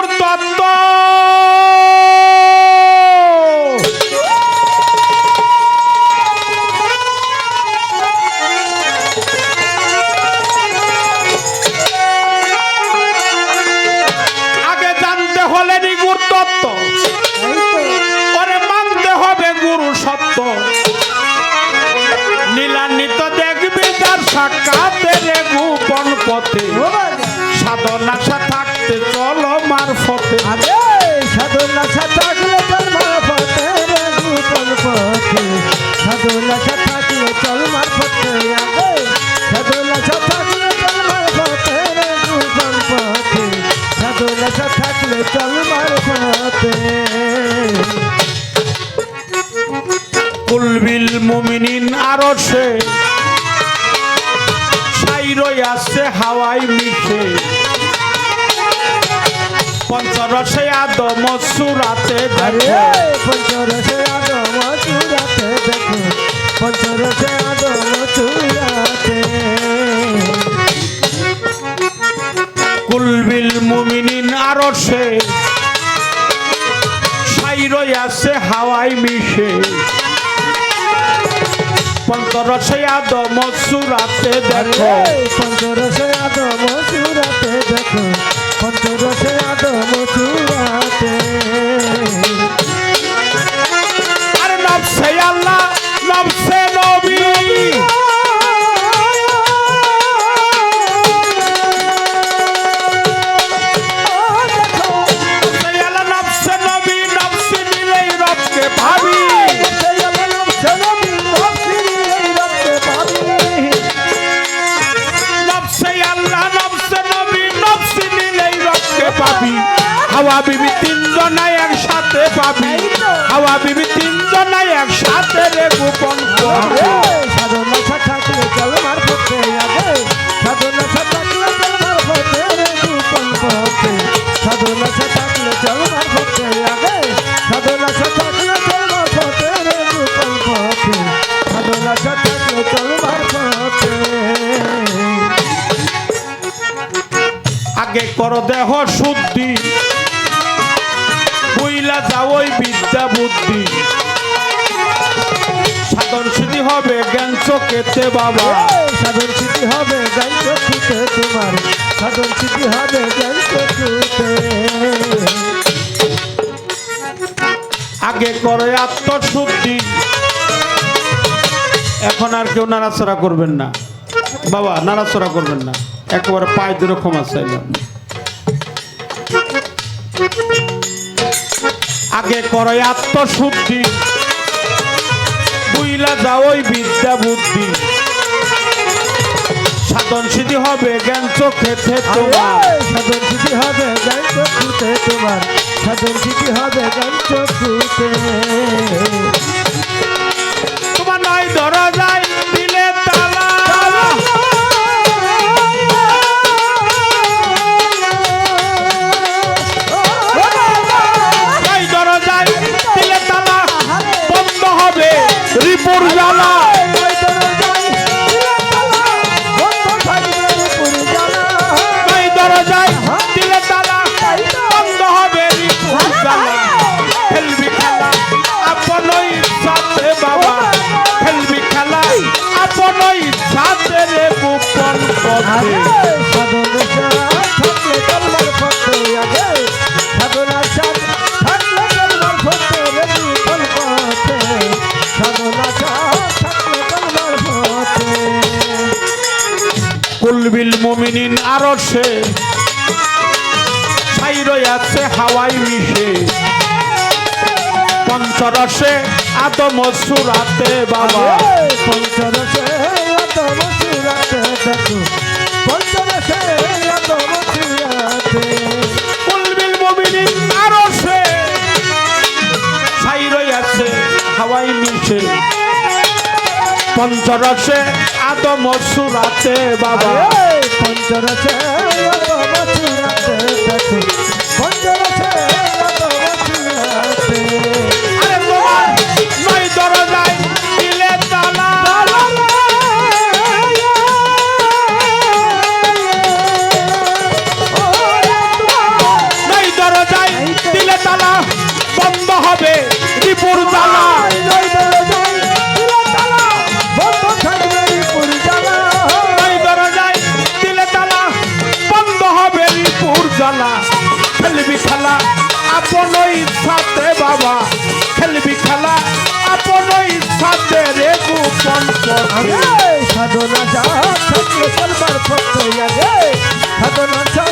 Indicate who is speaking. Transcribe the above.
Speaker 1: গুর তত্ত্ব আগে জানতে হলে গুর তত্ত্ব ওরে মানতে হবে গুরু সত্য নীলান্বিত দেখবি তার সাক্ষাতের গোপন পথে সাধনাশা থাকতে চলো মারফতে
Speaker 2: সাধনাশা থাকলে চল মারফতে গোপন পথে সাধনাশা থাকলে চল মারফতে সাধনাশা থাকলে চল মারফতে গোপন পথে সাধনাশা থাকলে চল মারফতে
Speaker 1: কুলবিল মুমিনিন আরশে সাইরই আছে হাওয়ায় মিশে পঞ্চরসে আদম সুরাতে দেখো
Speaker 2: পঞ্চরসে আদম সুরাতে দেখো পঞ্চরসে আদম সুরাতে
Speaker 1: কুলবিল মুমিনিন আরশে সাইরই আছে হাওয়ায় মিশে পঞ্চরসে আদম সুরাতে দেখো
Speaker 2: পঞ্চরসে আদম সুরাতে দেখো পঞ্চরসে আদম সুরাতে
Speaker 1: আর নফসে আল্লাহ নফসে নবী হাওয়া বিবি তিনজনাই একসাথে পাবি হাওয়া বিবি তিনজনাই একসাথে রে গোপন
Speaker 2: সাধনাশা থাকলে চল মারফতে সাধনাশা থাকলে চল মারফতে গোপন পথে সাধনাশা থাকলে চল মারফতে সাধনাশা থাকলে চল মারফতে গোপন পথে সাধনাশা থাকলে চল মারফতে
Speaker 1: আগে কর দেহ শুদ্ধি বুইলা যাও ওই বিদ্যা বুদ্ধি সাধন সিদ্ধি হবে জ্ঞান চোখেতে বাবা
Speaker 2: সাধন সিদ্ধি হবে জ্ঞান চক্ষুতে তোমার সাধন সিদ্ধি হবে জ্ঞান চক্ষুতে
Speaker 1: আগে করে আত্মশুদ্ধি এখন আর কেউ নাড়াচড়া করবেন না বাবা নাড়াচড়া করবেন না একেবারে পায়ে ধরে ক্ষমা চাইলাম আগে করে আত্মশুদ্ধি বুইলা যাও ওই বিদ্যা বুদ্ধি সাধন সিদ্ধি হবে জ্ঞান চোখেতে তোমার
Speaker 2: সাধন সিদ্ধি হবে জ্ঞান চক্ষুতে তোমার সাধন সিদ্ধি হবে জ্ঞান চক্ষুতে
Speaker 1: তোমার নয় ধরা যায় দিলে তালা রিপুর জ্বালা দরজায় দিলে তালা বন্ধ হবে রিপুর জ্বালা খেলবি খেলা আপন ইচ্ছাতে বাবা খেলবি খেলা আপন ইচ্ছাতে রে গোপন পথে কুলবিল মুমিনিন আরশে সাইরই আছে হাওয়ায় মিশে পঞ্চরসে আদম সুরাতে বাবা
Speaker 2: পঞ্চরসে আদম সুরাতে দেখো পঞ্চরসে আদম সুরাতে
Speaker 1: কুলবিল মুমিনিন আরশে সাইরই আছে হাওয়ায় মিশে পঞ্চরসে আদম সুরাতে বাবা
Speaker 2: পঞ্চরসে আদম সুরাতে দেখো পঞ্চরসে আদম সুরাতে
Speaker 1: আরে তোমার নয় দরজায় দিলে তালা নয় আপন ইচ্ছাতে বাবা খেলবি খেলা আপন ইচ্ছাতে রে গোপন পথে
Speaker 2: সাধনা যা থাকলে চলবার পথে আগে সাধনা যা